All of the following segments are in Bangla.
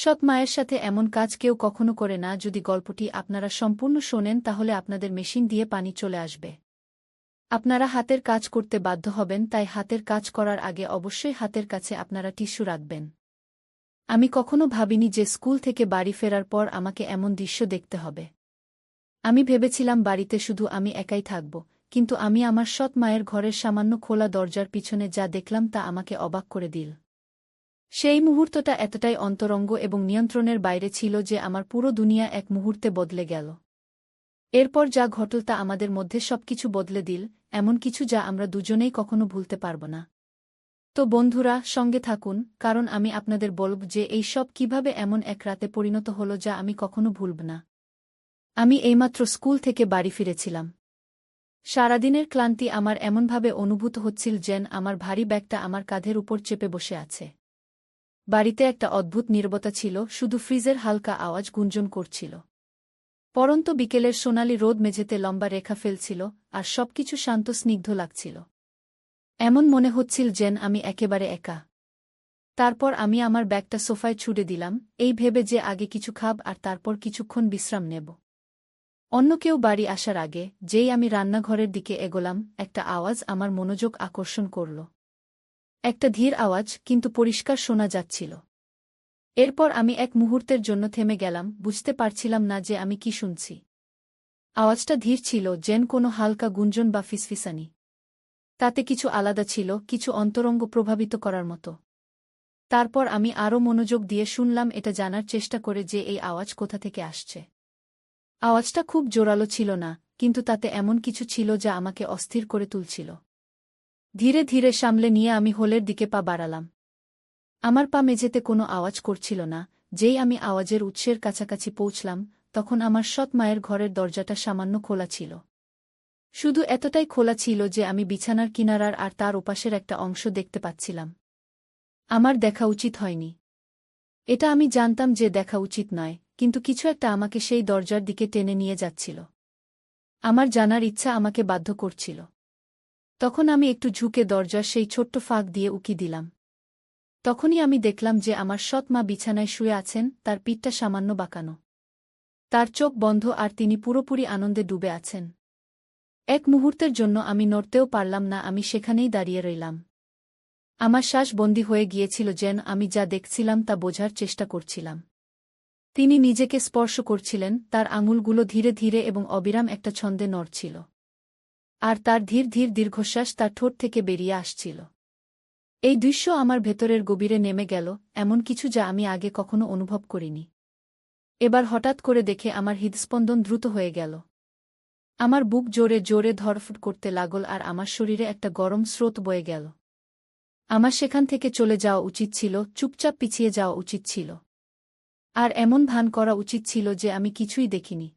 সৎ মায়ের সাথে এমন কাজ কেউ কখনো করে না। যদি গল্পটি আপনারা সম্পূর্ণ শোনেন তাহলে আপনাদের মেশিন দিয়ে পানি চলে আসবে। আপনারা হাতের কাজ করতে বাধ্য হবেন, তাই হাতের কাজ করার আগে অবশ্যই হাতের কাছে আপনারা টিস্যু রাখবেন। আমি কখনো ভাবিনি যে স্কুল থেকে বাড়ি ফেরার পর আমাকে এমন দৃশ্য দেখতে হবে। আমি ভেবেছিলাম বাড়িতে শুধু আমি একাই থাকব, কিন্তু আমি আমার সৎ মায়ের ঘরের সামান্য খোলা দরজার পিছনে যা দেখলাম তা আমাকে অবাক করে দিল। সেই মুহূর্তটা এতটাই অন্তরঙ্গ এবং নিয়ন্ত্রণের বাইরে ছিল যে আমার পুরো দুনিয়া এক মুহূর্তে বদলে গেল। এরপর যা ঘটল তা আমাদের মধ্যে সবকিছু বদলে দিল, এমন কিছু যা আমরা দুজনেই কখনো ভুলতে পারব না। তো বন্ধুরা, সঙ্গে থাকুন, কারণ আমি আপনাদের বলব যে এই সব কীভাবে এমন এক রাতে পরিণত হলো যা আমি কখনো ভুলব না। আমি এইমাত্র স্কুল থেকে বাড়ি ফিরেছিলাম। সারাদিনের ক্লান্তি আমার এমনভাবে অনুভূত হচ্ছিল যেন আমার ভারী ব্যাগটা আমার কাঁধের উপর চেপে বসে আছে। বাড়িতে একটা অদ্ভুত নীরবতা ছিল, শুধু ফ্রিজের হালকা আওয়াজ গুঞ্জন করছিল। পরন্ত বিকেলের সোনালি রোদ মেঝেতে লম্বা রেখা ফেলছিল, আর সবকিছু শান্ত স্নিগ্ধ লাগছিল। এমন মনে হচ্ছিল যেন আমি একেবারে একা। তারপর আমি আমার ব্যাগটা সোফায় ছুড়ে দিলাম, এই ভেবে যে আগে কিছু খাব আর তারপর কিছুক্ষণ বিশ্রাম নেব। অন্য কেউ বাড়ি আসার আগে, যেই আমি রান্নাঘরের দিকে এগোলাম, একটা আওয়াজ আমার মনোযোগ আকর্ষণ করল। একটা ধীর আওয়াজ, কিন্তু পরিষ্কার শোনা যাচ্ছিল। এরপর আমি এক মুহূর্তের জন্য থেমে গেলাম, বুঝতে পারছিলাম না যে আমি কি শুনছি। আওয়াজটা ধীর ছিল, যেন কোনো হালকা গুঞ্জন বা ফিসফিসানি। তাতে কিছু আলাদা ছিল, কিছু অন্তরঙ্গ প্রভাবিত করার মতো। তারপর আমি আরও মনোযোগ দিয়ে শুনলাম, এটা জানার চেষ্টা করে যে এই আওয়াজ কোথা থেকে আসছে। আওয়াজটা খুব জোরালো ছিল না, কিন্তু তাতে এমন কিছু ছিল যা আমাকে অস্থির করে তুলছিল। ধীরে ধীরে সামলে নিয়ে আমি হোলের দিকে পা বাড়ালাম। আমার পা মেঝেতে কোনো আওয়াজ করছিল না। যেই আমি আওয়াজের উৎসের কাছাকাছি পৌঁছলাম, তখন আমার সৎ মায়ের ঘরের দরজাটা সামান্য খোলা ছিল। শুধু এতটাই খোলা ছিল যে আমি বিছানার কিনারার আর তার ওপাশের একটা অংশ দেখতে পাচ্ছিলাম। আমার দেখা উচিত হয়নি। এটা আমি জানতাম যে দেখা উচিত নয়, কিন্তু কিছু একটা আমাকে সেই দরজার দিকে টেনে নিয়ে যাচ্ছিল। আমার জানার ইচ্ছা আমাকে বাধ্য করছিল। তখন আমি একটু ঝুঁকে দরজার সেই ছোট্ট ফাঁক দিয়ে উকি দিলাম। তখনই আমি দেখলাম যে আমার সৎ মা বিছানায় শুয়ে আছেন, তার পিঠটা সামান্য বাঁকানো। তার চোখ বন্ধ আর তিনি পুরোপুরি আনন্দে ডুবে আছেন। এক মুহূর্তের জন্য আমি নড়তেও পারলাম না, আমি সেখানেই দাঁড়িয়ে রইলাম। আমার শ্বাস বন্দী হয়ে গিয়েছিল, যেন আমি যা দেখছিলাম তা বোঝার চেষ্টা করছিলাম। তিনি নিজেকে স্পর্শ করছিলেন, তার আঙুলগুলো ধীরে ধীরে এবং অবিরাম একটা ছন্দে নড়ছিল। আর তার ধীর ধীর দীর্ঘশ্বাস তার ঠোঁট থেকে বেরিয়ে আসছিল। এই দৃশ্য আমার ভেতরের গভীরে নেমে গেল, এমন কিছু যা আমি আগে কখনো অনুভব করিনি। এবার হঠাৎ করে দেখে আমার হৃদস্পন্দন দ্রুত হয়ে গেল। আমার বুক জোরে জোরে ধড়ফড় করতে লাগল আর আমার শরীরে একটা গরম স্রোত বয়ে গেল। আমার সেখান থেকে চলে যাওয়া উচিত ছিল, চুপচাপ পিছিয়ে যাওয়া উচিত ছিল। আর এমন ভান করা উচিত ছিল যে আমি কিছুই দেখিনি।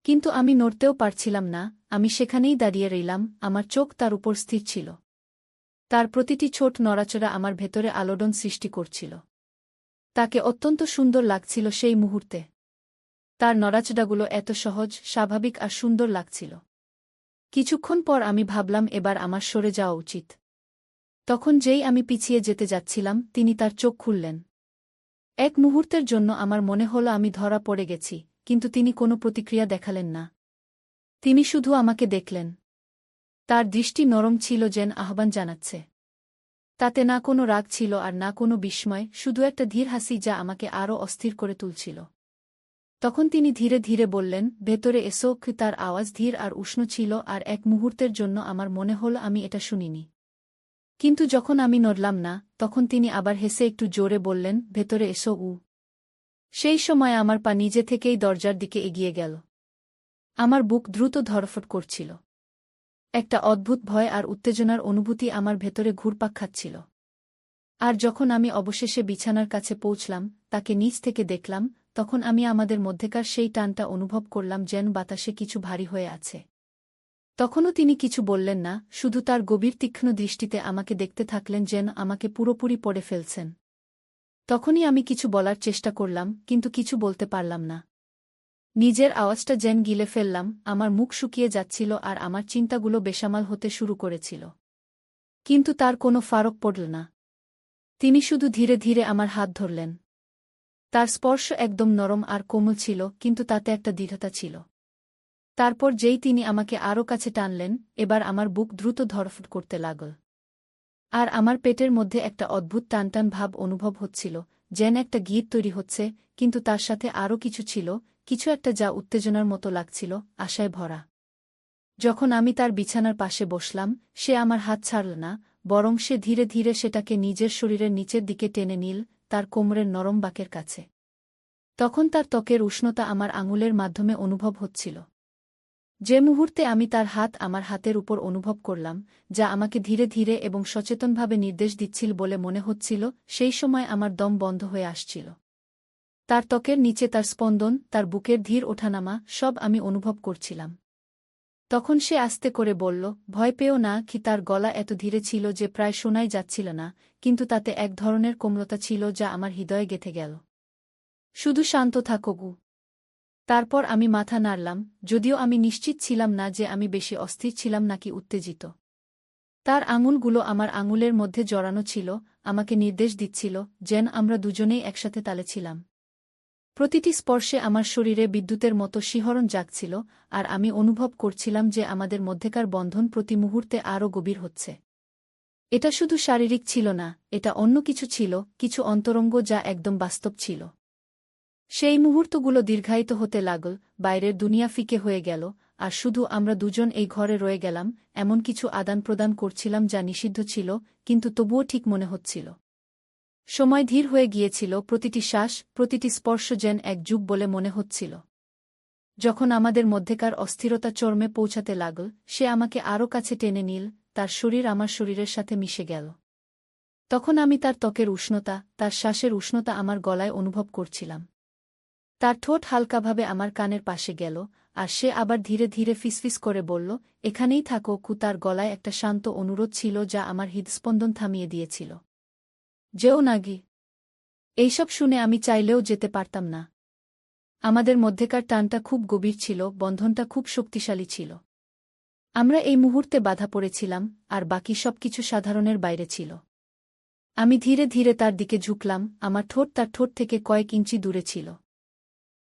কিন্তু আমি নড়তেও পারছিলাম না, আমি সেখানেই দাঁড়িয়ে রইলাম, আমার চোখ তার উপর স্থির ছিল। তার প্রতিটি ছোট নড়াচড়া আমার ভেতরে আলোড়ন সৃষ্টি করছিল। তাকে অত্যন্ত সুন্দর লাগছিল সেই মুহূর্তে। তার নড়াচড়াগুলো এত সহজ, স্বাভাবিক আর সুন্দর লাগছিল। কিছুক্ষণ পর আমি ভাবলাম এবার আমার সরে যাওয়া উচিত। তখন যেই আমি পিছিয়ে যেতে যাচ্ছিলাম, তিনি তার চোখ খুললেন। এক মুহূর্তের জন্য আমার মনে হলো আমি ধরা পড়ে গেছি, কিন্তু তিনি কোনো প্রতিক্রিয়া দেখালেন না। তিনি শুধু আমাকে দেখলেন। তার দৃষ্টি নরম ছিল, যেন আহ্বান জানাচ্ছে। তাতে না কোনো রাগ ছিল আর না কোনো বিস্ময়, শুধু একটা ধীর হাসি যা আমাকে আরও অস্থির করে তুলছিল। তখন তিনি ধীরে ধীরে বললেন, ভেতরে এসো। তার আওয়াজ ধীর আর উষ্ণ ছিল, আর এক মুহূর্তের জন্য আমার মনে হল আমি এটা শুনিনি। কিন্তু যখন আমি নড়লাম না, তখন তিনি আবার হেসে একটু জোরে বললেন, ভেতরে এসো। সেই সময় আমার পা নিজে থেকেই দরজার দিকে এগিয়ে গেল। আমার বুক দ্রুত ধড়ফড় করছিল। একটা অদ্ভুত ভয় আর উত্তেজনার অনুভূতি আমার ভেতরে ঘুরপাক খাচ্ছিল। আর যখন আমি অবশেষে বিছানার কাছে পৌঁছলাম, তাকে নিচ থেকে দেখলাম, তখন আমি আমাদের মধ্যেকার সেই টানটা অনুভব করলাম, যেন বাতাসে কিছু ভারী হয়ে আছে। তখনও তিনি কিছু বললেন না, শুধু তার গভীর তীক্ষ্ণ দৃষ্টিতে আমাকে দেখতে থাকলেন, যেন আমাকে পুরোপুরি পড়ে ফেলছেন। তখনই আমি কিছু বলার চেষ্টা করলাম, কিন্তু কিছু বলতে পারলাম না। নিজের আওয়াজটা যেন গিলে ফেললাম, আমার মুখ শুকিয়ে যাচ্ছিল আর আমার চিন্তাগুলো বেসামাল হতে শুরু করেছিল। কিন্তু তার কোনো ফারক পড়ল না। তিনি শুধু ধীরে ধীরে আমার হাত ধরলেন। তার স্পর্শ একদম নরম আর কোমল ছিল, কিন্তু তাতে একটা দৃঢ়তা ছিল। তারপর যেই তিনি আমাকে আরও কাছে টানলেন, এবার আমার বুক দ্রুত ধড়ফড় করতে লাগল। আর আমার পেটের মধ্যে একটা অদ্ভুত টানটান ভাব অনুভব হচ্ছিল, যেন একটা গীত তৈরি হচ্ছে, কিন্তু তার সাথে আরও কিছু ছিল, কিছু একটা যা উত্তেজনার মতো লাগছিল, আশায় ভরা। যখন আমি তার বিছানার পাশে বসলাম, সে আমার হাত ছাড়ল না, বরং সে ধীরে ধীরে সেটাকে নিজের শরীরের নিচের দিকে টেনে নিল, তার কোমরের নরম বাঁকের কাছে। তখন তার ত্বকের উষ্ণতা আমার আঙুলের মাধ্যমে অনুভব হচ্ছিল। যে মুহূর্তে আমি তার হাত আমার হাতের উপর অনুভব করলাম, যা আমাকে ধীরে ধীরে এবং সচেতনভাবে নির্দেশ দিচ্ছিল বলে মনে হচ্ছিল, সেই সময় আমার দম বন্ধ হয়ে আসছিল। তার ত্বকের নিচে তার স্পন্দন, তার বুকের ধীর ওঠানামা, সব আমি অনুভব করছিলাম। তখন সে আস্তে করে বলল, ভয় পেও না। কি তার গলা এত ধীরে ছিল যে প্রায় শোনাই যাচ্ছিল না, কিন্তু তাতে এক ধরনের কোমলতা ছিল যা আমার হৃদয়ে গেঁথে গেল। শুধু শান্ত থাকো গু। তারপর আমি মাথা নাড়লাম, যদিও আমি নিশ্চিত ছিলাম না যে আমি বেশি অস্থির ছিলাম নাকি উত্তেজিত। তার আঙুলগুলো আমার আঙুলের মধ্যে জড়ানো ছিল, আমাকে নির্দেশ দিচ্ছিল, যেন আমরা দুজনেই একসাথে তালে ছিলাম। প্রতিটি স্পর্শে আমার শরীরে বিদ্যুতের মতো শিহরণ জাগছিল, আর আমি অনুভব করছিলাম যে আমাদের মধ্যেকার বন্ধন প্রতি মুহূর্তে আরও গভীর হচ্ছে। এটা শুধু শারীরিক ছিল না, এটা অন্য কিছু ছিল, কিছু অন্তরঙ্গ যা একদম বাস্তব ছিল। সেই মুহূর্তগুলো দীর্ঘায়িত হতে লাগল, বাইরের দুনিয়া ফিকে হয়ে গেল, আর শুধু আমরা দুজন এই ঘরে রয়ে গেলাম, এমন কিছু আদান প্রদান করছিলাম যা নিষিদ্ধ ছিল, কিন্তু তবুও ঠিক মনে হচ্ছিল। সময় ধীর হয়ে গিয়েছিল, প্রতিটি শ্বাস, প্রতিটি স্পর্শ যেন এক যুগ বলে মনে হচ্ছিল। যখন আমাদের মধ্যেকার অস্থিরতা চরমে পৌঁছাতে লাগল, সে আমাকে আরও কাছে টেনে নিল, তার শরীর আমার শরীরের সাথে মিশে গেল। তখন আমি তার ত্বকের উষ্ণতা, তার শ্বাসের উষ্ণতা আমার গলায় অনুভব করছিলাম। তার ঠোঁট হালকাভাবে আমার কানের পাশে গেল, আর সে আবার ধীরে ধীরে ফিসফিস করে বলল, এখানেই থাকো কু। তার গলায় একটা শান্ত অনুরোধ ছিল যা আমার হৃদস্পন্দন থামিয়ে দিয়েছিল। যেও নাগি। এইসব শুনে আমি চাইলেও যেতে পারতাম না। আমাদের মধ্যেকার টানটা খুব গভীর ছিল, বন্ধনটা খুব শক্তিশালী ছিল। আমরা এই মুহূর্তে বাধা পড়েছিলাম, আর বাকি সবকিছু সাধারণের বাইরে ছিল। আমি ধীরে ধীরে তার দিকে ঝুঁকলাম, আমার ঠোঁট তার ঠোঁট থেকে কয়েক ইঞ্চি দূরে ছিল।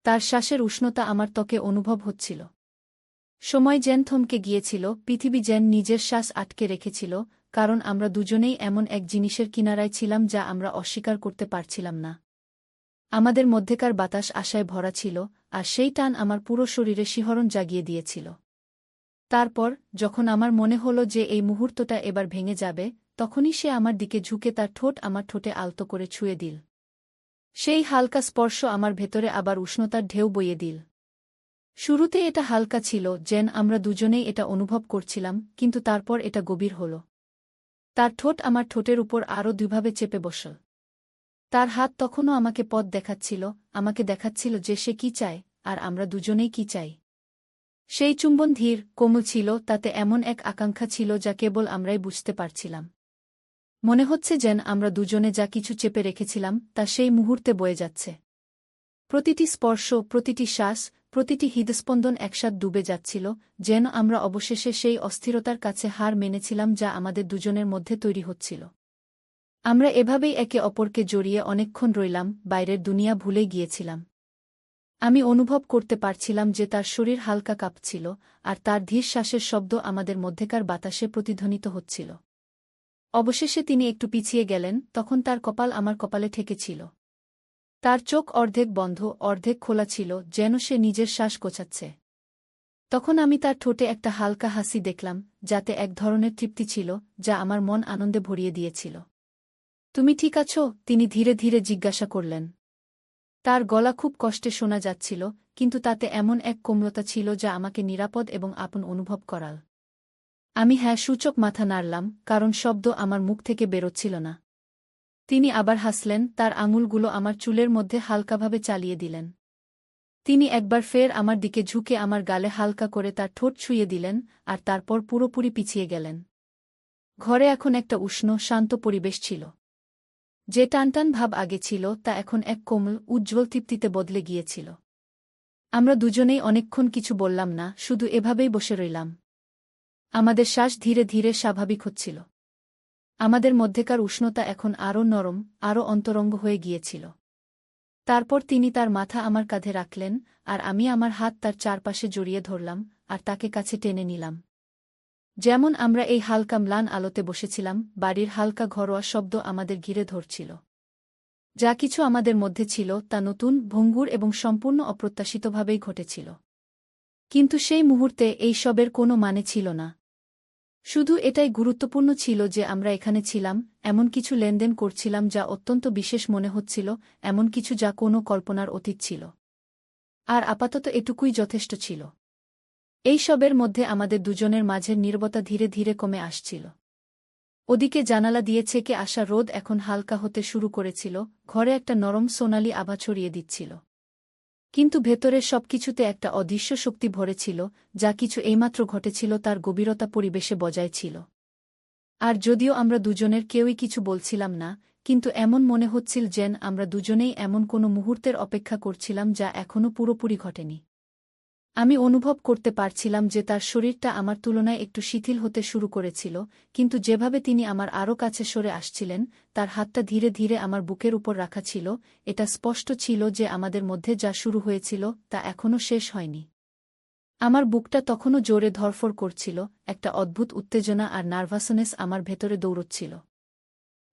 তার শ্বাসের উষ্ণতা আমার ত্বকে অনুভব হচ্ছিল। সময় যেন থমকে গিয়েছিল, পৃথিবী যেন নিজের শ্বাস আটকে রেখেছিল, কারণ আমরা দুজনেই এমন এক জিনিসের কিনারায় ছিলাম যা আমরা অস্বীকার করতে পারছিলাম না। আমাদের মধ্যেকার বাতাস আশায় ভরা ছিল, আর সেই টান আমার পুরো শরীরে শিহরণ জাগিয়ে দিয়েছিল। তারপর, যখন আমার মনে হলো যে এই মুহূর্তটা এবার ভেঙে যাবে, তখনই সে আমার দিকে ঝুঁকে তার ঠোঁট আমার ঠোঁটে আলতো করে ছুঁয়ে দিল। সেই হালকা স্পর্শ আমার ভেতরে আবার উষ্ণতার ঢেউ বইয়ে দিল। শুরুতে এটা হালকা ছিল, যেন আমরা দুজনেই এটা অনুভব করছিলাম, কিন্তু তারপর এটা গভীর হল। তার ঠোঁট আমার ঠোঁটের উপর আরও দুইভাবে চেপে বসল। তার হাত তখনও আমাকে পথ দেখাচ্ছিল, আমাকে দেখাচ্ছিল যে সে কি চায়, আর আমরা দুজনেই কি চাই। সেই চুম্বন ধীর, কোমল ছিল, তাতে এমন এক আকাঙ্ক্ষা ছিল যা কেবল আমরাই বুঝতে পারছিলাম। মনে হচ্ছে যেন আমরা দুজনে যা কিছু চেপে রেখেছিলাম তা সেই মুহূর্তে বয়ে যাচ্ছে। প্রতিটি স্পর্শ, প্রতিটি শ্বাস, প্রতিটি হৃদস্পন্দন একসাথে ডুবে যাচ্ছিল, যেন আমরা অবশেষে সেই অস্থিরতার কাছে হার মেনেছিলাম যা আমাদের দুজনের মধ্যে তৈরি হচ্ছিল। আমরা এভাবেই একে অপরকে জড়িয়ে অনেকক্ষণ রইলাম, বাইরের দুনিয়া ভুলে গিয়েছিলাম। আমি অনুভব করতে পারছিলাম যে তার শরীর হালকা কাঁপছিল, আর তার ধীর শ্বাসের শব্দ আমাদের মধ্যেকার বাতাসে প্রতিধ্বনিত হচ্ছিল। অবশেষে তিনি একটু পিছিয়ে গেলেন, তখন তার কপাল আমার কপালে ঠেকেছিল। তার চোখ অর্ধেক বন্ধ, অর্ধেক খোলা ছিল, যেন সে নিজের শ্বাস গোছাচ্ছে। তখন আমি তার ঠোঁটে একটা হালকা হাসি দেখলাম, যাতে এক ধরনের তৃপ্তি ছিল, যা আমার মন আনন্দে ভরিয়ে দিয়েছিল। তুমি ঠিক আছো? তিনি ধীরে ধীরে জিজ্ঞাসা করলেন। তার গলা খুব কষ্টে শোনা যাচ্ছিল, কিন্তু তাতে এমন এক কোমলতা ছিল যা আমাকে নিরাপদ এবং আপন অনুভব করাল। আমি হ্যাঁ সূচক মাথা নাড়লাম, কারণ শব্দ আমার মুখ থেকে বেরোচ্ছিল না। তিনি আবার হাসলেন, তার আঙুলগুলো আমার চুলের মধ্যে হালকাভাবে চালিয়ে দিলেন। তিনি একবার ফের আমার দিকে ঝুঁকে আমার গালে হালকা করে তার ঠোঁট ছুঁয়ে দিলেন, আর তারপর পুরোপুরি পিছিয়ে গেলেন। ঘরে এখন একটা উষ্ণ, শান্ত পরিবেশ ছিল। যে টানটান ভাব আগে ছিল তা এখন এক কোমল, উজ্জ্বল তৃপ্তিতে বদলে গিয়েছিল। আমরা দুজনেই অনেকক্ষণ কিছু বললাম না, শুধু এভাবেই বসে রইলাম। আমাদের শ্বাস ধীরে ধীরে স্বাভাবিক হচ্ছিল। আমাদের মধ্যেকার উষ্ণতা এখন আরও নরম, আরও অন্তরঙ্গ হয়ে গিয়েছিল। তারপর তিনি তার মাথা আমার কাঁধে রাখলেন, আর আমি আমার হাত তার চারপাশে জড়িয়ে ধরলাম, আর তাকে কাছে টেনে নিলাম। যেমন আমরা এই হালকা ম্লান আলোতে বসেছিলাম, বাড়ির হালকা ঘরোয়া শব্দ আমাদের ঘিরে ধরছিল। যা কিছু আমাদের মধ্যে ছিল তা নতুন, ভঙ্গুর এবং সম্পূর্ণ অপ্রত্যাশিতভাবেই ঘটেছিল। কিন্তু সেই মুহূর্তে এই সবের কোনো মানে ছিল না। শুধু এটাই গুরুত্বপূর্ণ ছিল যে আমরা এখানে ছিলাম, এমন কিছু লেনদেন করছিলাম যা অত্যন্ত বিশেষ মনে হচ্ছিল, এমন কিছু যা কোনো কল্পনার অতীত ছিল। আর আপাতত এটুকুই যথেষ্ট ছিল। এই সবের মধ্যে আমাদের দুজনের মাঝের নীরবতা ধীরে ধীরে কমে আসছিল। ওদিকে জানালা দিয়ে ছেকে আসা রোদ এখন হালকা হতে শুরু করেছিল, ঘরে একটা নরম সোনালি আভা ছড়িয়ে দিচ্ছিল। কিন্তু ভেতরের সবকিছুতে একটা অদৃশ্য শক্তি ভরে ছিল, যা কিছু এইমাত্র ঘটেছিল তার গভীরতা পরিবেশে বজায় ছিল। আর যদিও আমরা দুজনের কেউই কিছু বলছিলাম না, কিন্তু এমন মনে হচ্ছিল যেন আমরা দুজনেই এমন কোনো মুহূর্তের অপেক্ষা করছিলাম যা এখনও পুরোপুরি ঘটেনি। আমি অনুভব করতে পারছিলাম যে তার শরীরটা আমার তুলনায় একটু শিথিল হতে শুরু করেছিল, কিন্তু যেভাবে তিনি আমার আরও কাছে সরে আসছিলেন, তার হাতটা ধীরে ধীরে আমার বুকের উপর রাখা ছিল, এটা স্পষ্ট ছিল যে আমাদের মধ্যে যা শুরু হয়েছিল তা এখনও শেষ হয়নি। আমার বুকটা তখনও জোরে ধড়ফড় করছিল, একটা অদ্ভুত উত্তেজনা আর নার্ভাসনেস আমার ভেতরে দৌড়চ্ছিল।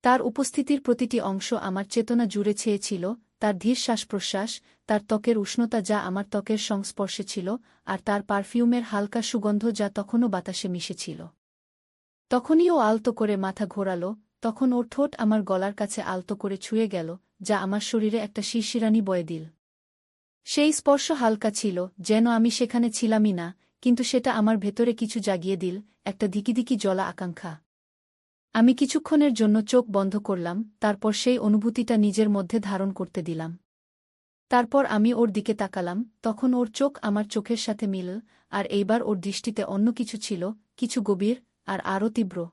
তার উপস্থিতির প্রতিটি অংশ আমার চেতনা জুড়ে ছেয়েছিল, তার ধীর শ্বাস-প্রশ্বাস, তার ত্বকের উষ্ণতা যা আমার ত্বকের সংস্পর্শে ছিল, আর তার পারফিউমের হালকা সুগন্ধ যা তখনও বাতাসে মিশেছিল। তখনই ও আলতো করে মাথা ঘোরাল, তখন ওর ঠোঁট আমার গলার কাছে আলতো করে ছুঁয়ে গেল, যা আমার শরীরে একটা শিরশিরানি বয়ে দিল। সেই স্পর্শ হালকা ছিল, যেন আমি সেখানে ছিলামই না, কিন্তু সেটা আমার ভেতরে কিছু জাগিয়ে দিল, একটা ধিকিধিকি জ্বলা আকাঙ্ক্ষা। আমি কিছুক্ষণের জন্য চোখ বন্ধ করলাম, তারপর সেই অনুভূতিটা নিজের মধ্যে ধারণ করতে দিলাম। তারপর আমি ওর দিকে তাকালাম, তখন ওর চোখ আমার চোখের সাথে মিলল, আর এইবার ওর দৃষ্টিতে অন্য কিছু ছিল, কিছু গভীর, আর আরও তীব্র।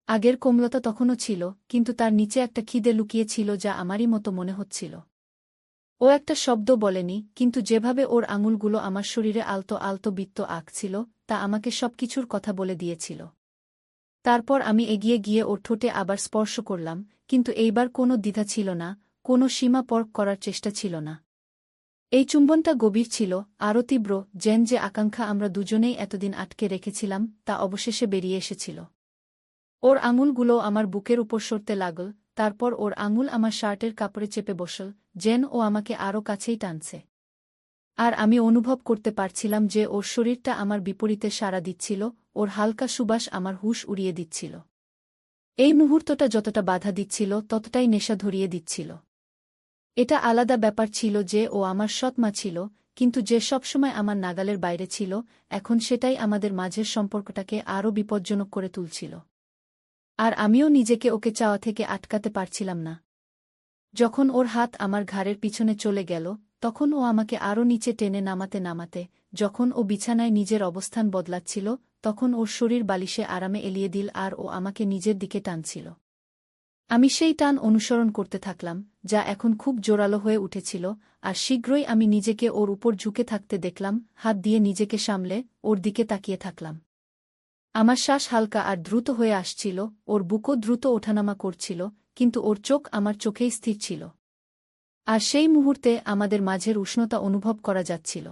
আগের কোমলতা তখনও ছিল, কিন্তু তার নিচে একটা খিদে লুকিয়ে ছিল যা আমারই মতো মনে হচ্ছিল। ও একটা শব্দ বলেনি, কিন্তু যেভাবে ওর আঙুলগুলো আমার শরীরে আলতো আলতো বৃত্ত আঁকছিল, তা আমাকে সবকিছুর কথা বলে দিয়েছিল। তারপর আমি এগিয়ে গিয়ে ওর ঠোঁটে আবার স্পর্শ করলাম, কিন্তু এইবার কোনো দ্বিধা ছিল না, কোনো সীমা পরখ করার চেষ্টা ছিল না। এই চুম্বনটা গভীর ছিল, আরও তীব্র, যেন যে আকাঙ্ক্ষা আমরা দুজনেই এতদিন আটকে রেখেছিলাম তা অবশেষে বেরিয়ে এসেছিল। ওর আঙুলগুলো আমার বুকের উপর সরতে লাগল, তারপর ওর আঙুল আমার শার্টের কাপড়ে চেপে বসল, যেন ও আমাকে আরও কাছেই টানছে। আর আমি অনুভব করতে পারছিলাম যে ওর শরীরটা আমার বিপরীতে সাড়া দিচ্ছিল, ওর হালকা সুবাস আমার হুঁশ উড়িয়ে দিচ্ছিল। এই মুহূর্তটা যতটা বাধা দিচ্ছিল ততটাই নেশা ধরিয়ে দিচ্ছিল। এটা আলাদা ব্যাপার ছিল যে ও আমার সৎমা ছিল, কিন্তু যে সবসময় আমার নাগালের বাইরে ছিল, এখন সেটাই আমাদের মাঝের সম্পর্কটাকে আরও বিপজ্জনক করে তুলছিল। আর আমিও নিজেকে ওকে চাওয়া থেকে আটকাতে পারছিলাম না। যখন ওর হাত আমার ঘাড়ের পিছনে চলে গেল, তখন ও আমাকে আরও নিচে টেনে নামাতে নামাতে, যখন ও বিছানায় নিজের অবস্থান বদলাচ্ছিল, তখন ওর শরীর বালিশে আরামে এলিয়ে দিল আর ও আমাকে নিজের দিকে টানছিল। আমি সেই টান অনুসরণ করতে থাকলাম, যা এখন খুব জোরালো হয়ে উঠেছিল, আর শীঘ্রই আমি নিজেকে ওর উপর ঝুঁকে থাকতে দেখলাম, হাত দিয়ে নিজেকে সামলে, ওর দিকে তাকিয়ে থাকলাম। আমার শ্বাস হালকা আর দ্রুত হয়ে আসছিল, ওর বুকও দ্রুত ওঠানামা করছিল, কিন্তু ওর চোখ আমার চোখেই স্থির ছিল। আর সেই মুহূর্তে আমাদের মাঝের উষ্ণতা অনুভব করা যাচ্ছিল।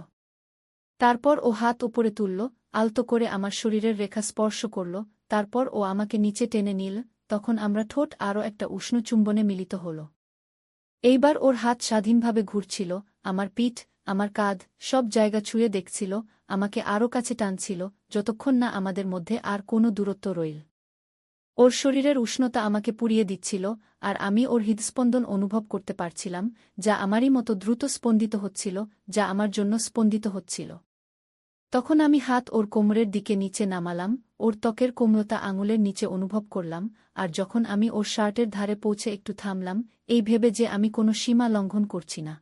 তারপর ও হাত উপরে তুলল, আলতো করে আমার শরীরের রেখা স্পর্শ করল, তারপর ও আমাকে নিচে টেনে নিল, তখন আমরা ঠোঁট আরও একটা উষ্ণ চুম্বনে মিলিত হল। এইবার ওর হাত স্বাধীনভাবে ঘুরছিল, আমার পিঠ, আমার কাঁধ, সব জায়গা ছুঁয়ে দেখছিল, আমাকে আরও কাছে টানছিল, যতক্ষণ না আমাদের মধ্যে আর কোনো দূরত্ব রইল। ওর শরীরের উষ্ণতা আমাকে পুড়িয়ে দিচ্ছিল, আর আমি ওর হৃদস্পন্দন অনুভব করতে পারছিলাম, যা আমারই মতো দ্রুত স্পন্দিত হচ্ছিল, যা আমার জন্য স্পন্দিত হচ্ছিল। তখন আমি হাত ওর কোমরের দিকে নিচে নামালাম, ওর ত্বকের কোমলতা আঙুলের নিচে অনুভব করলাম, আর যখন আমি ওর শার্টের ধারে পৌঁছে একটু থামলাম, এই ভেবে যে আমি কোনো সীমা লঙ্ঘন করছি না।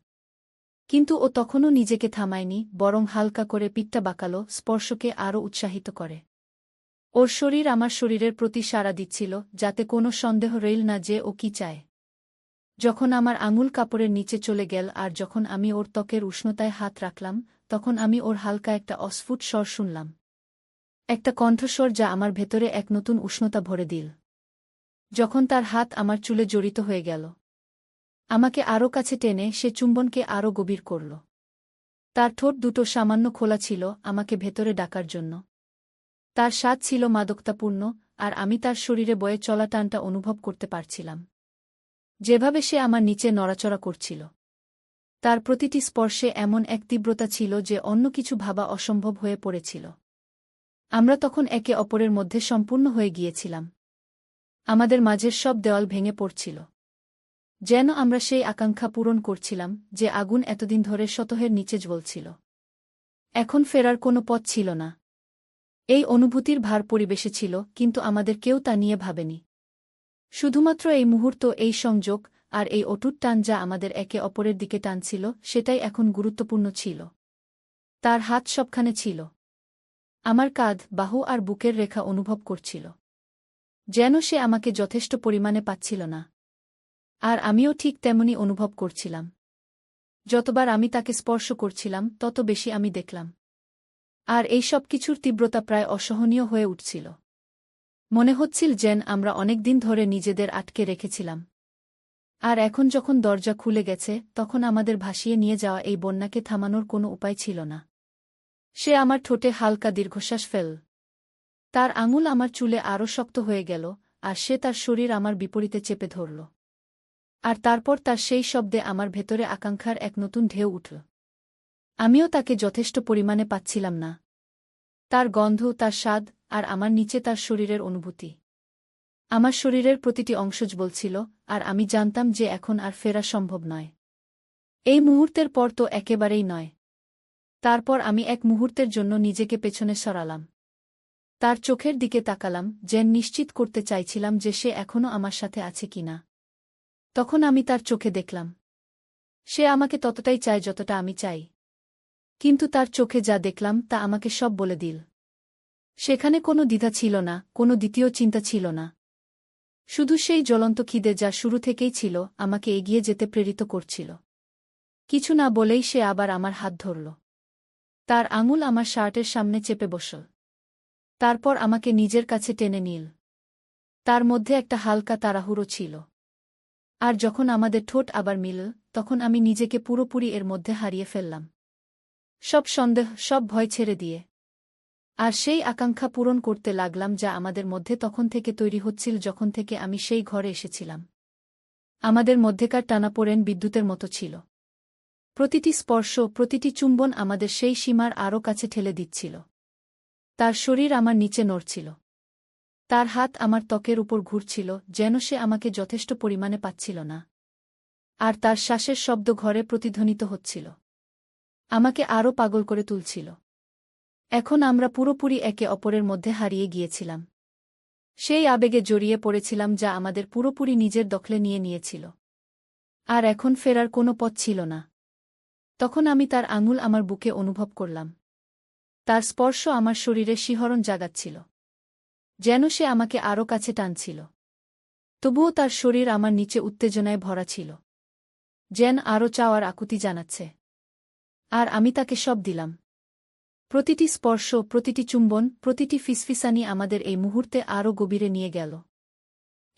কিন্তু ও তখনও নিজেকে থামায়নি, বরং হালকা করে পিঠটা বাঁকাল, স্পর্শকে আরও উৎসাহিত করে। ওর শরীর আমার শরীরের প্রতি সাড়া দিচ্ছিল, যাতে কোনো সন্দেহ রইল না যে ও কি চায়। যখন আমার আঙুল কাপড়ের নিচে চলে গেল আর যখন আমি ওর ত্বকের উষ্ণতায় হাত রাখলাম, তখন আমি ওর হালকা একটা অস্ফুট স্বর শুনলাম। একটা কণ্ঠস্বর যা আমার ভেতরে এক নতুন উষ্ণতা ভরে দিল। যখন তার হাত আমার চুলে জড়িত হয়ে গেল, আমাকে আরও কাছে টেনে সে চুম্বনকে আরও গভীর করল। তার ঠোঁট দুটো সামান্য খোলা ছিল আমাকে ভেতরে ডাকার জন্য। তার স্বাদ ছিল মাদকতাপূর্ণ, আর আমি তার শরীরে বয়ে চলা টানটা অনুভব করতে পারছিলাম। যেভাবে সে আমার নিচে নড়াচড়া করছিল, তার প্রতিটি স্পর্শে এমন এক তীব্রতা ছিল যে অন্য কিছু ভাবা অসম্ভব হয়ে পড়েছিল। আমরা তখন একে অপরের মধ্যে সম্পূর্ণ হয়ে গিয়েছিলাম। আমাদের মাঝের সব দেওয়াল ভেঙে পড়ছিল। যেন আমরা সেই আকাঙ্ক্ষা পূরণ করছিলাম যে আগুন এতদিন ধরে সতহের নিচে জ্বলছিল। এখন ফেরার কোনো পথ ছিল না। এই অনুভূতির ভার পরিবেশে ছিল, কিন্তু আমাদের কেউ তা নিয়ে ভাবেনি। শুধুমাত্র এই মুহূর্ত, এই সংযোগ, আর এই অটুট টান যা আমাদের একে অপরের দিকে টানছিল, সেটাই এখন গুরুত্বপূর্ণ ছিল। তার হাত সবখানে ছিল। আমার কাঁধ, বাহু আর বুকের রেখা অনুভব করছিল। যেন সে আমাকে যথেষ্ট পরিমাণে পাচ্ছিল না। আর আমিও ঠিক তেমনি অনুভব করছিলাম। যতবার আমি তাকে স্পর্শ করছিলাম, তত বেশি আমি দেখলাম। আর এই সব কিছুর তীব্রতা প্রায় অসহনীয় হয়ে উঠছিল। মনে হচ্ছিল যেন আমরা অনেক দিন ধরে নিজেদের আটকে রেখেছিলাম। আর এখন যখন দরজা খুলে গেছে, তখন আমাদের ভাসিয়ে নিয়ে যাওয়া এই বন্যাকে থামানোর কোনো উপায় ছিল না। সে আমার ঠোঁটে হালকা দীর্ঘশ্বাস ফেল। তার আঙুল আমার চুলে আরও শক্ত হয়ে গেল, আর সে তার শরীর আমার বিপরীতে চেপে ধরল। আর তারপর তার সেই শব্দে আমার ভেতরে আকাঙ্ক্ষার এক নতুন ঢেউ উঠল। আমিও তাকে যথেষ্ট পরিমাণে পাচ্ছিলাম না। তার গন্ধ, তার স্বাদ, আর আমার নিচে তার শরীরের অনুভূতি। আমার শরীরের প্রতিটি অংশ বলছিল, আর আমি জানতাম যে এখন আর ফেরা সম্ভব নয়। এই মুহূর্তের পর তো একেবারেই নয়। তারপর আমি এক মুহূর্তের জন্য নিজেকে পেছনে সরালাম। তার চোখের দিকে তাকালাম, যেন নিশ্চিত করতে চাইছিলাম যে সে এখনও আমার সাথে আছে কিনা। তখন আমি তার চোখে দেখলাম, সে আমাকে ততটাই চায় যতটা আমি চাই। কিন্তু তার চোখে যা দেখলাম তা আমাকে সব বলে দিল। সেখানে কোনো দ্বিধা ছিল না, কোনো দ্বিতীয় চিন্তা ছিল না। শুধু সেই জ্বলন্ত খিদে যা শুরু থেকেই ছিল, আমাকে এগিয়ে যেতে প্রেরিত করছিল। কিছু না বলেই সে আবার আমার হাত ধরল। তার আঙুল আমার শার্টের সামনে চেপে বসল। তারপর আমাকে নিজের কাছে টেনে নিল। তার মধ্যে একটা হালকা তাড়াহুড়ো ছিল। আর যখন আমাদের ঠোঁট আবার মিলল, তখন আমি নিজেকে পুরোপুরি এর মধ্যে হারিয়ে ফেললাম। সব সন্দেহ, সব ভয় ছেড়ে দিয়ে। আর সেই আকাঙ্ক্ষা পূরণ করতে লাগলাম যা আমাদের মধ্যে তখন থেকে তৈরি হচ্ছিল, যখন থেকে আমি সেই ঘরে এসেছিলাম। আমাদের মধ্যেকার টানাপোড়েন বিদ্যুতের মতো ছিল। প্রতিটি স্পর্শ, প্রতিটি চুম্বন আমাদের সেই সীমার আরও কাছে ঠেলে দিচ্ছিল। তার শরীর আমার নিচে নড়ছিল। তার হাত আমার ত্বকের উপর ঘুরছিল, যেন সে আমাকে যথেষ্ট পরিমাণে পাচ্ছিল না। আর তার শ্বাসের শব্দ ঘরে প্রতিধ্বনিত হচ্ছিল, আমাকে আরও পাগল করে তুলছিল। এখন আমরা পুরোপুরি একে অপরের মধ্যে হারিয়ে গিয়েছিলাম। সেই আবেগে জড়িয়ে পড়েছিলাম যা আমাদের পুরোপুরি নিজের দখলে নিয়ে নিয়েছিল। আর এখন ফেরার কোনো পথ ছিল না। তখন আমি তার আঙুল আমার বুকে অনুভব করলাম। তার স্পর্শ আমার শরীরে শিহরণ জাগাচ্ছিল, যেন সে আমাকে আরও কাছে টানছিল। তবুও তার শরীর আমার নিচে উত্তেজনায় ভরা ছিল, যেন আরও চাওয়ার আকুতি জানাচ্ছে। আর আমি তাকে সব দিলাম। প্রতিটি স্পর্শ, প্রতিটি চুম্বন, প্রতিটি ফিসফিসানি আমাদের এই মুহূর্তে আরও গভীরে নিয়ে গেল।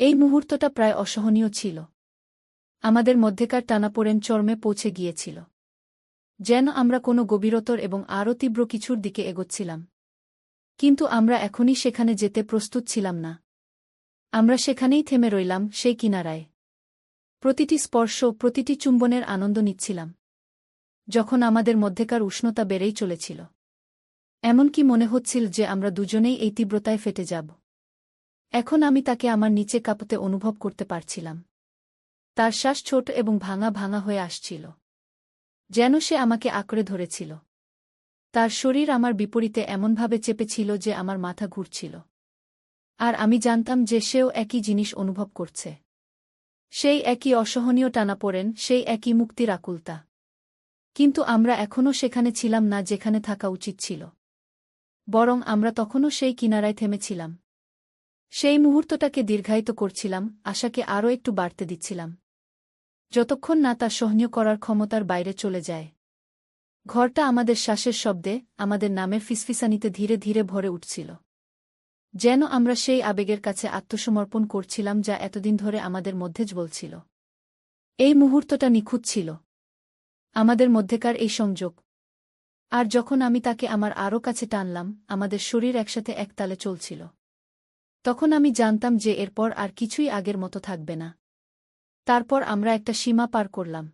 এই মুহূর্তটা প্রায় অসহনীয় ছিল। আমাদের মধ্যেকার টানাপোড়েন চরমে পৌঁছে গিয়েছিল। যেন আমরা কোনো গভীরতর এবং আরও তীব্র কিছুর দিকে এগোচ্ছিলাম। কিন্তু আমরা এখনই সেখানে যেতে প্রস্তুত ছিলাম না। আমরা সেখানেই থেমে রইলাম, সেই কিনারায়। প্রতিটি স্পর্শ, প্রতিটি চুম্বনের আনন্দ নিচ্ছিলাম। যখন আমাদের মধ্যেকার উষ্ণতা বেড়েই চলেছিল, এমনকি মনে হচ্ছিল যে আমরা দুজনেই এই তীব্রতায় ফেটে যাব। এখন আমি তাকে আমার নিচে কাঁপতে অনুভব করতে পারছিলাম। তার শ্বাস ছোট এবং ভাঙা ভাঙা হয়ে আসছিল, যেন সে আমাকে আঁকড়ে ধরেছিল। তার শরীর আমার বিপরীতে এমনভাবে চেপেছিল যে আমার মাথা ঘুরছিল। আর আমি জানতাম যে সেও একই জিনিস অনুভব করছে। সেই একই অসহনীয় টানাপোড়েন, সেই একই মুক্তির আকুলতা। কিন্তু আমরা এখনও সেখানে ছিলাম না যেখানে থাকা উচিত ছিল। বরং আমরা তখনও সেই কিনারায় থেমেছিলাম। সেই মুহূর্তটাকে দীর্ঘায়িত করছিলাম, আশাকে আরও একটু বাড়তে দিচ্ছিলাম, যতক্ষণ না তা সহ্য করার ক্ষমতার বাইরে চলে যায়। ঘরটা আমাদের শ্বাসের শব্দে, আমাদের নামের ফিসফিসানিতে ধীরে ধীরে ভরে উঠছিল। যেন আমরা সেই আবেগের কাছে আত্মসমর্পণ করছিলাম যা এতদিন ধরে আমাদের মধ্যে জ্বলছিল। এই মুহূর্তটা নিখুঁত ছিল। আমাদের মধ্যেকার এই সংযোগ। আর যখন আমি তাকে আমার আরও কাছে টানলাম, আমাদের শরীর একসাথে একতালে চলছিল। তখন আমি জানতাম যে এরপর আর কিছুই আগের মতো থাকবে না। তারপর আমরা একটা সীমা পার করলাম।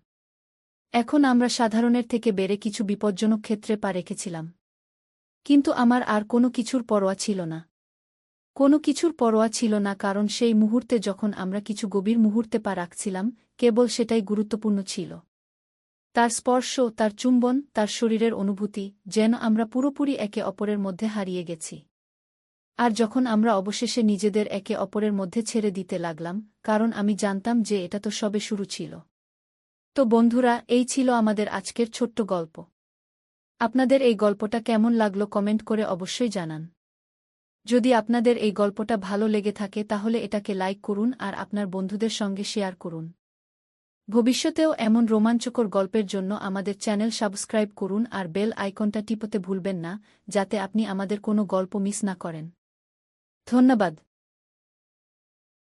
এখন আমরা সাধারণের থেকে বেড়ে কিছু বিপজ্জনক ক্ষেত্রে পা রেখেছিলাম। কিন্তু আমার আর কোনো কিছুর পরোয়া ছিল না। কোনো কিছুর পরোয়া ছিল না, কারণ সেই মুহূর্তে যখন আমরা কিছু গভীর মুহূর্তে পা রাখছিলাম, কেবল সেটাই গুরুত্বপূর্ণ ছিল। তার স্পর্শ, তার চুম্বন, তার শরীরের অনুভূতি, যেন আমরা পুরোপুরি একে অপরের মধ্যে হারিয়ে গেছি। আর যখন আমরা অবশেষে নিজেদের একে অপরের মধ্যে ছেড়ে দিতে লাগলাম, কারণ আমি জানতাম যে এটা তো সবে শুরু ছিল। তো বন্ধুরা, এই ছিল আমাদের আজকের ছোট্ট গল্প। আপনাদের এই গল্পটা কেমন লাগলো কমেন্ট করে অবশ্যই জানান। যদি আপনাদের এই গল্পটা ভালো লেগে থাকে তাহলে এটাকে লাইক করুন আর আপনার বন্ধুদের সঙ্গে শেয়ার করুন। ভবিষ্যতেও এমন রোমাঞ্চকর গল্পের জন্য আমাদের চ্যানেল সাবস্ক্রাইব করুন আর বেল আইকনটা টিপতে ভুলবেন না, যাতে আপনি আমাদের কোনো গল্প মিস না করেন। ধন্যবাদ।